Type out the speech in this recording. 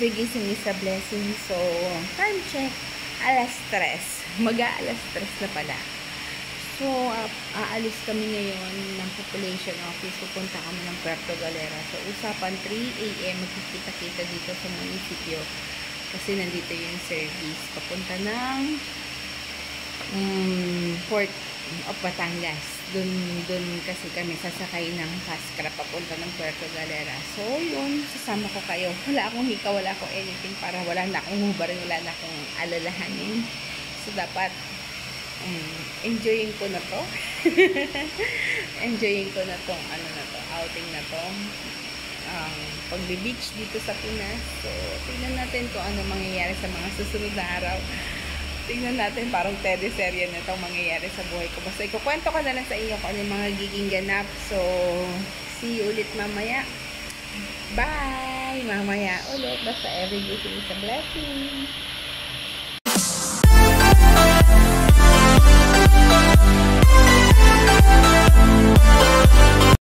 every gising is a blessing. So, time check. Alas 3. Mag-aalas 3 na pala. So, aalis kami ngayon ng population office. Pupunta kami ng Puerto Galera. So, usapan 3 AM. Magkikita-kita dito sa munisipyo. Kasi nandito yung service. Papunta ng Port of Batangas. Dun kasi kami sasakay ng Pascra papunta ng Puerto Galera. So, yun. Sasama ko kayo. Wala akong hika, wala akong anything para wala na akong hubarin, wala na akong alalahanin. So, dapat enjoyin ko na to. Enjoyin ko na tong outing na to. Pag-beach dito sa Pinas. So, tingnan natin kung ano mangyayari sa mga susunod na araw. Tingnan natin, parang teleserye na itong mangyayari sa buhay ko. Basta ikukwento ko na lang sa inyo kung ano yung mga giging ganap. So, see you ulit mamaya. Bye! Mamaya ulit. Basta every day is a blessing.